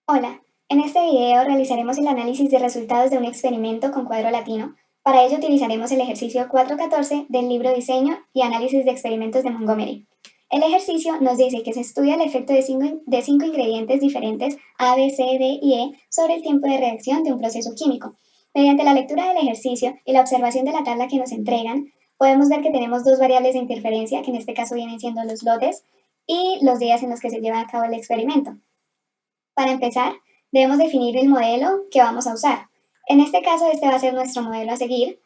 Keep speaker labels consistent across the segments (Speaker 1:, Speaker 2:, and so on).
Speaker 1: Hola, en este video realizaremos el análisis de resultados de un experimento con cuadro latino. Para ello utilizaremos el ejercicio 4.14 del libro Diseño y Análisis de Experimentos de Montgomery. El ejercicio nos dice que se estudia el efecto de cinco ingredientes diferentes A, B, C, D y E sobre el tiempo de reacción de un proceso químico. Mediante la lectura del ejercicio y la observación de la tabla que nos entregan, podemos ver que tenemos dos variables de interferencia, que en este caso vienen siendo los lotes y los días en los que se lleva a cabo el experimento. Para empezar, debemos definir el modelo que vamos a usar. En este caso, este va a ser nuestro modelo a seguir,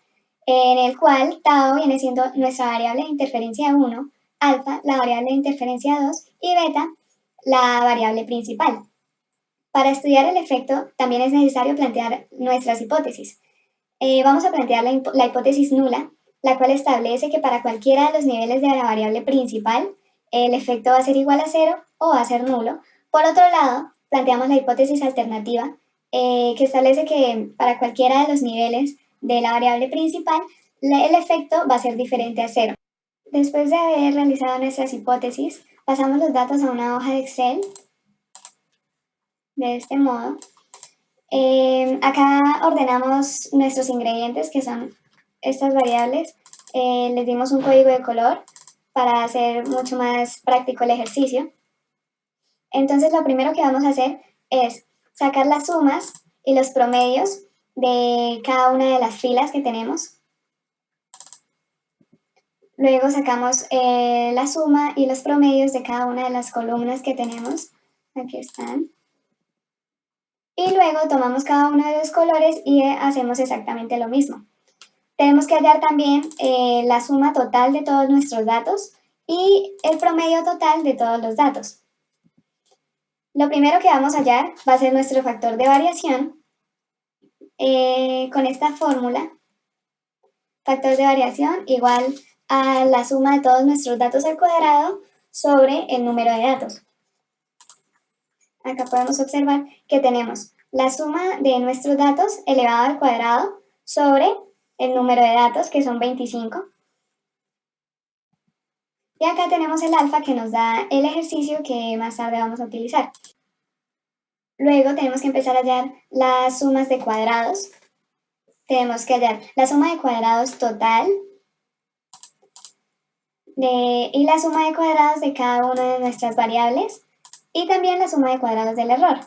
Speaker 1: en el cual tau viene siendo nuestra variable de interferencia 1, alfa la variable de interferencia 2 y beta la variable principal. Para estudiar el efecto también es necesario plantear nuestras hipótesis. Vamos a plantear la hipótesis nula, la cual establece que para cualquiera de los niveles de la variable principal, el efecto va a ser igual a 0 o va a ser nulo. Por otro lado, planteamos la hipótesis alternativa, que establece que para cualquiera de los niveles de la variable principal, el efecto va a ser diferente a 0. Después de haber realizado nuestras hipótesis, pasamos los datos a una hoja de Excel, de este modo. Acá ordenamos nuestros ingredientes, que son estas variables. Les dimos un código de color para hacer mucho más práctico el ejercicio. Entonces lo primero que vamos a hacer es sacar las sumas y los promedios de cada una de las filas que tenemos. Luego sacamos la suma y los promedios de cada una de las columnas que tenemos. Aquí están. Y luego tomamos cada uno de los colores y hacemos exactamente lo mismo. Tenemos que hallar también la suma total de todos nuestros datos y el promedio total de todos los datos. Lo primero que vamos a hallar va a ser nuestro factor de variación con esta fórmula. Factor de variación igual a la suma de todos nuestros datos al cuadrado sobre el número de datos. Acá podemos observar que tenemos la suma de nuestros datos elevado al cuadrado sobre el número de datos, que son 25. Y acá tenemos el alfa, que nos da el ejercicio que más tarde vamos a utilizar. Luego tenemos que empezar a hallar las sumas de cuadrados. Tenemos que hallar la suma de cuadrados total y la suma de cuadrados de cada una de nuestras variables y también la suma de cuadrados del error.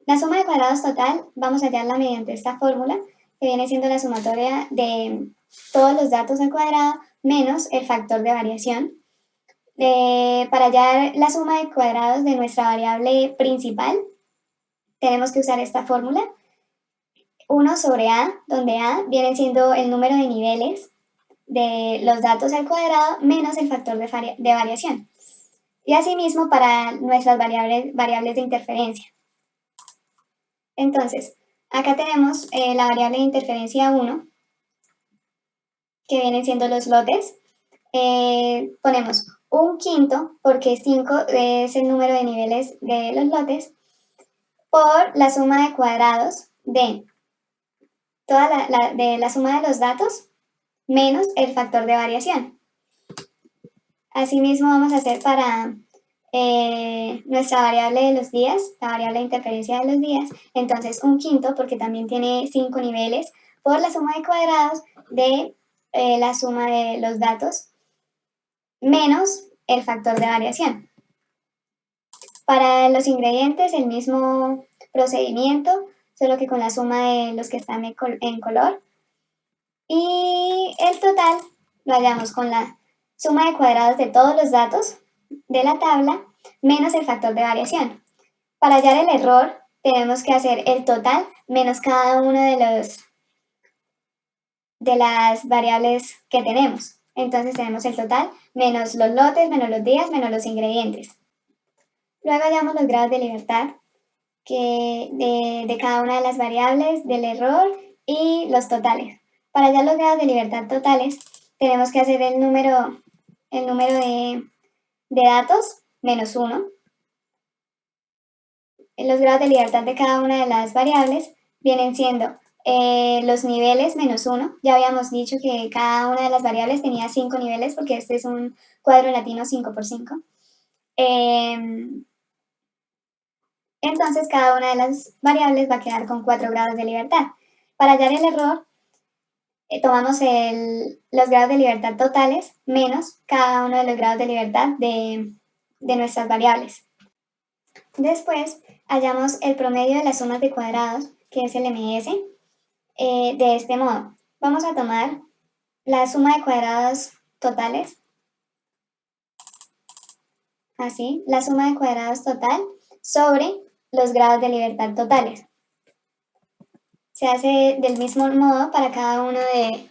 Speaker 1: La suma de cuadrados total vamos a hallarla mediante esta fórmula, que viene siendo la sumatoria de todos los datos al cuadrado menos el factor de variación. Para hallar la suma de cuadrados de nuestra variable principal, tenemos que usar esta fórmula, 1 sobre a, donde a viene siendo el número de niveles de los datos al cuadrado menos el factor de variación. Y asimismo para nuestras variables de interferencia. Entonces, acá tenemos la variable de interferencia 1, que vienen siendo los lotes. Ponemos un quinto, porque 5 es el número de niveles de los lotes, por la suma de cuadrados de la suma de los datos menos el factor de variación. Asimismo vamos a hacer para nuestra variable de los días, la variable de interferencia de los días, entonces un quinto, porque también tiene 5 niveles, por la suma de cuadrados de la suma de los datos menos el factor de variación. Para los ingredientes el mismo procedimiento, solo que con la suma de los que están en color. Y el total lo hallamos con la suma de cuadrados de todos los datos de la tabla menos el factor de variación. Para hallar el error tenemos que hacer el total menos cada uno de las variables que tenemos. Entonces tenemos el total menos los lotes, menos los días, menos los ingredientes. Luego hallamos los grados de libertad de cada una de las variables, del error y los totales. Para hallar los grados de libertad totales tenemos que hacer el número de datos menos 1. Los grados de libertad de cada una de las variables vienen siendo los niveles menos 1. Ya habíamos dicho que cada una de las variables tenía 5 niveles, porque este es un cuadro latino 5×5. Entonces cada una de las variables va a quedar con 4 grados de libertad. Para hallar el error, tomamos los grados de libertad totales menos cada uno de los grados de libertad de nuestras variables. Después hallamos el promedio de las sumas de cuadrados, que es el ms, de este modo. Vamos a tomar la suma de cuadrados totales, así, la suma de cuadrados total sobre los grados de libertad totales. Se hace del mismo modo para cada uno de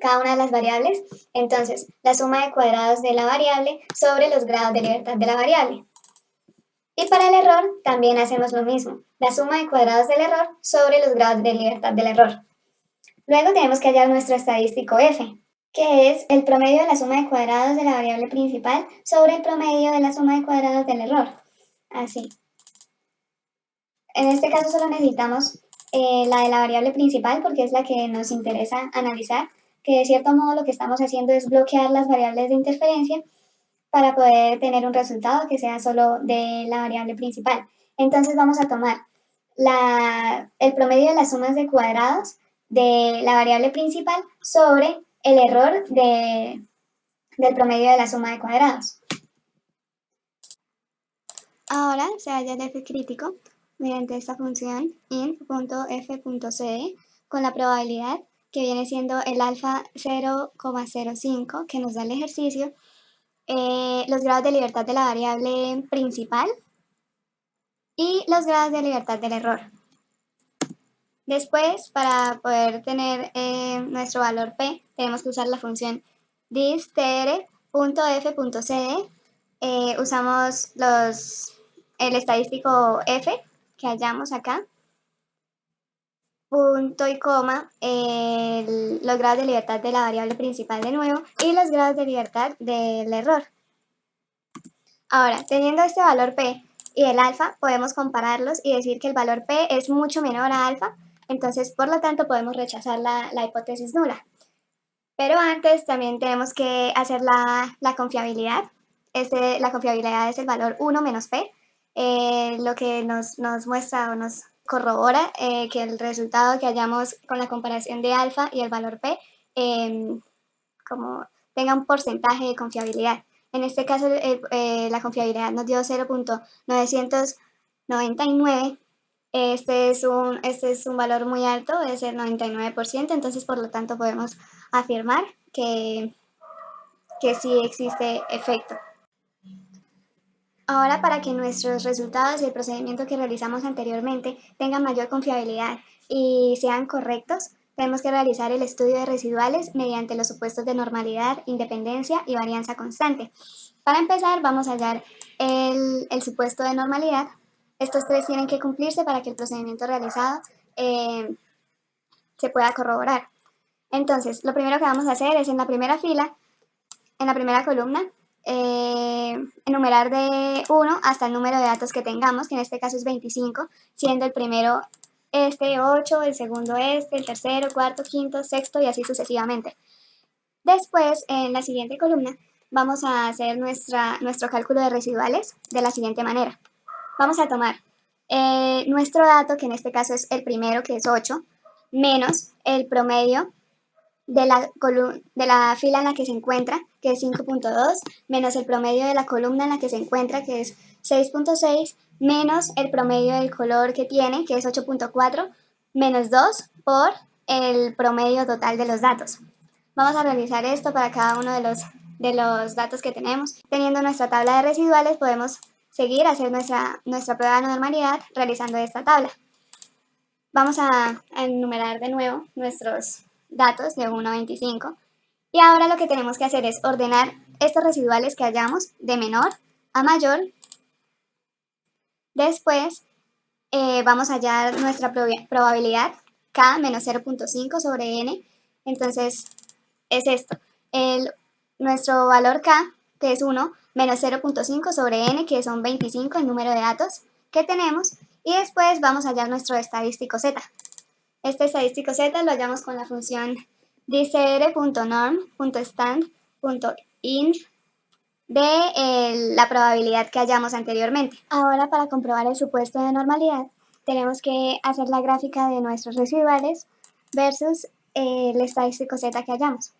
Speaker 1: cada una de las variables. Entonces, la suma de cuadrados de la variable sobre los grados de libertad de la variable. Y para el error también hacemos lo mismo, la suma de cuadrados del error sobre los grados de libertad del error. Luego tenemos que hallar nuestro estadístico f, que es el promedio de la suma de cuadrados de la variable principal sobre el promedio de la suma de cuadrados del error. Así. En este caso solo necesitamos la de la variable principal porque es la que nos interesa analizar, que de cierto modo lo que estamos haciendo es bloquear las variables de interferencia para poder tener un resultado que sea solo de la variable principal. Entonces vamos a tomar el promedio de las sumas de cuadrados de la variable principal sobre el error del promedio de la suma de cuadrados. Ahora se halla el f crítico mediante esta función inf.f.ce con la probabilidad que viene siendo el alfa 0,05 que nos da el ejercicio, los grados de libertad de la variable principal y los grados de libertad del error. Después, para poder tener nuestro valor p, tenemos que usar la función distr.f.ce. Usamos el estadístico f que hallamos acá, punto y coma, los grados de libertad de la variable principal de nuevo y los grados de libertad del error. Ahora, teniendo este valor p y el alfa, podemos compararlos y decir que el valor p es mucho menor a alfa, entonces por lo tanto podemos rechazar la hipótesis nula. Pero antes también tenemos que hacer la confiabilidad. La confiabilidad es el valor 1 menos p, lo que nos muestra o nos corrobora que el resultado que hallamos con la comparación de alfa y el valor p como tenga un porcentaje de confiabilidad. En este caso la confiabilidad nos dio 0.999. Este es un valor muy alto, es el 99%, entonces por lo tanto podemos afirmar que sí existe efecto. Ahora, para que nuestros resultados y el procedimiento que realizamos anteriormente tengan mayor confiabilidad y sean correctos, tenemos que realizar el estudio de residuales mediante los supuestos de normalidad, independencia y varianza constante. Para empezar, vamos a hallar el supuesto de normalidad. Estos tres tienen que cumplirse para que el procedimiento realizado se pueda corroborar. Entonces, lo primero que vamos a hacer es en la primera fila, en la primera columna, enumerar de 1 hasta el número de datos que tengamos, que en este caso es 25, siendo el primero 8, el segundo el tercero, cuarto, quinto, sexto y así sucesivamente. Después, en la siguiente columna, vamos a hacer nuestro cálculo de residuales de la siguiente manera. Vamos a tomar nuestro dato, que en este caso es el primero, que es 8, menos el promedio de la fila en la que se encuentra, que es 5.2, menos el promedio de la columna en la que se encuentra, que es 6.6, menos el promedio del color que tiene, que es 8.4, menos 2 por el promedio total de los datos. Vamos a realizar esto para cada uno de los datos que tenemos. Teniendo nuestra tabla de residuales, podemos seguir a hacer nuestra prueba de normalidad realizando esta tabla. Vamos a enumerar de nuevo nuestros datos de 1 a 25. Y ahora lo que tenemos que hacer es ordenar estos residuales que hallamos de menor a mayor. Después vamos a hallar nuestra probabilidad k menos 0.5 sobre n. Entonces es esto. Nuestro valor k, que es 1, menos 0.5 sobre n, que son 25 el número de datos que tenemos. Y después vamos a hallar nuestro estadístico z. Este estadístico z lo hallamos con la función distr.norm.stand.in de la probabilidad que hallamos anteriormente. Ahora, para comprobar el supuesto de normalidad, tenemos que hacer la gráfica de nuestros residuales versus el estadístico Z que hallamos.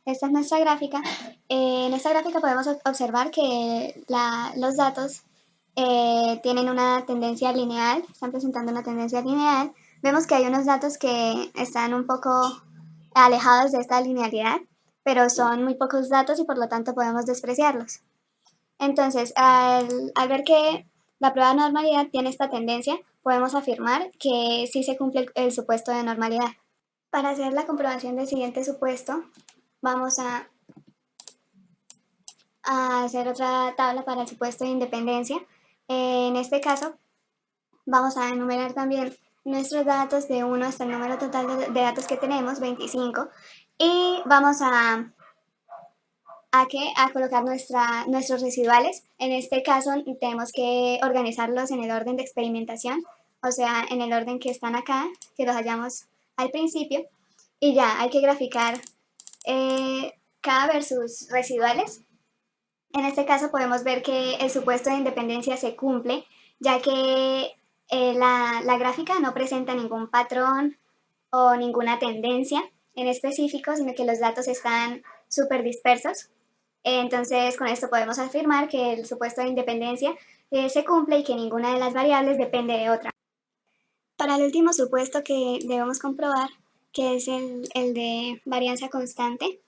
Speaker 1: Esta es nuestra gráfica. En esta gráfica podemos observar que los datos tienen una tendencia lineal, están presentando una tendencia lineal. Vemos que hay unos datos que están un poco alejados de esta linealidad, pero son muy pocos datos y por lo tanto podemos despreciarlos. Entonces, al ver que la prueba de normalidad tiene esta tendencia, podemos afirmar que sí se cumple el supuesto de normalidad. Para hacer la comprobación del siguiente supuesto, vamos a hacer otra tabla para el supuesto de independencia. En este caso, vamos a enumerar también nuestros datos de 1 hasta el número total de datos que tenemos, 25, y vamos a colocar nuestros residuales. En este caso tenemos que organizarlos en el orden de experimentación, o sea, en el orden que están acá, que los hallamos al principio, y ya hay que graficar K versus residuales. En este caso podemos ver que el supuesto de independencia se cumple, ya que la gráfica no presenta ningún patrón o ninguna tendencia en específico, sino que los datos están súper dispersos. Entonces, con esto podemos afirmar que el supuesto de independencia se cumple y que ninguna de las variables depende de otra. Para el último supuesto que debemos comprobar, que es el de varianza constante,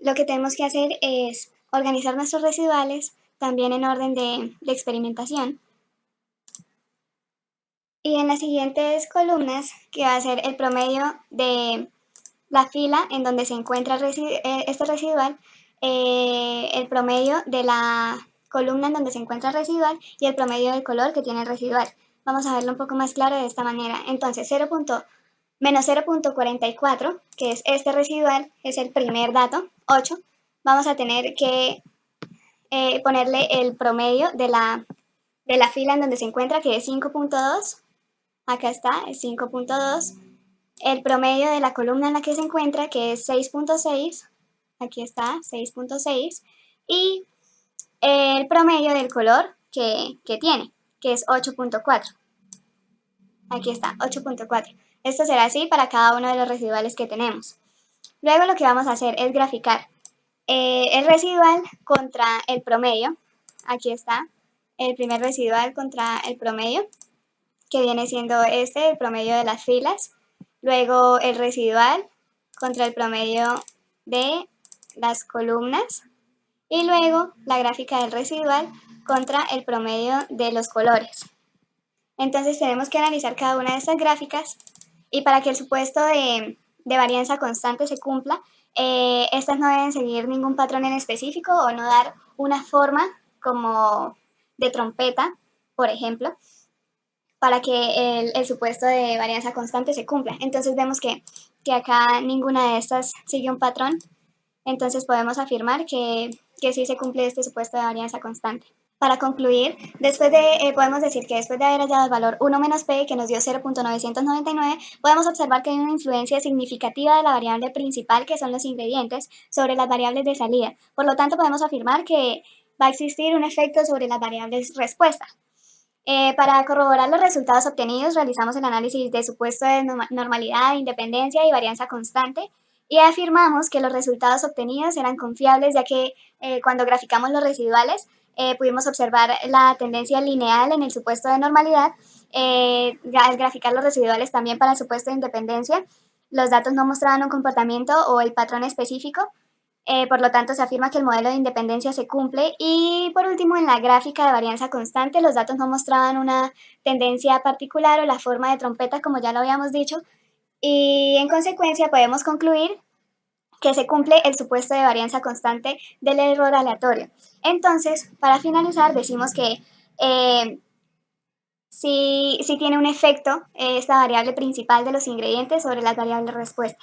Speaker 1: lo que tenemos que hacer es organizar nuestros residuales también en orden de experimentación. Y en las siguientes columnas, que va a ser el promedio de la fila en donde se encuentra este residual, el promedio de la columna en donde se encuentra el residual y el promedio del color que tiene el residual. Vamos a verlo un poco más claro de esta manera. Entonces, menos 0.44, que es este residual, es el primer dato, 8. Vamos a tener que ponerle el promedio de la fila en donde se encuentra, que es 5.2. Acá está, es 5.2. El promedio de la columna en la que se encuentra, que es 6.6. Aquí está, 6.6. Y el promedio del color que tiene, que es 8.4. Aquí está, 8.4. Esto será así para cada uno de los residuales que tenemos. Luego lo que vamos a hacer es graficar el residual contra el promedio. Aquí está, el primer residual contra el promedio, que viene siendo el promedio de las filas. Luego el residual contra el promedio de las columnas. Y luego la gráfica del residual contra el promedio de los colores. Entonces tenemos que analizar cada una de estas gráficas y para que el supuesto de varianza constante se cumpla, estas no deben seguir ningún patrón en específico o no dar una forma como de trompeta, por ejemplo, para que el supuesto de varianza constante se cumpla. Entonces vemos que acá ninguna de estas sigue un patrón, entonces podemos afirmar que sí se cumple este supuesto de varianza constante. Para concluir, podemos decir que después de haber hallado el valor 1 menos p, que nos dio 0.999, podemos observar que hay una influencia significativa de la variable principal, que son los ingredientes, sobre las variables de salida. Por lo tanto, podemos afirmar que va a existir un efecto sobre las variables respuesta. Para corroborar los resultados obtenidos, realizamos el análisis de supuesto de normalidad, independencia y varianza constante, y afirmamos que los resultados obtenidos eran confiables, ya que cuando graficamos los residuales, pudimos observar la tendencia lineal en el supuesto de normalidad. Al graficar los residuales también para el supuesto de independencia, los datos no mostraban un comportamiento o el patrón específico, por lo tanto se afirma que el modelo de independencia se cumple. Y por último, en la gráfica de varianza constante, los datos no mostraban una tendencia particular o la forma de trompeta, como ya lo habíamos dicho, y en consecuencia podemos concluir que se cumple el supuesto de varianza constante del error aleatorio. Entonces, para finalizar, decimos que sí tiene un efecto esta variable principal de los ingredientes sobre las variables respuesta.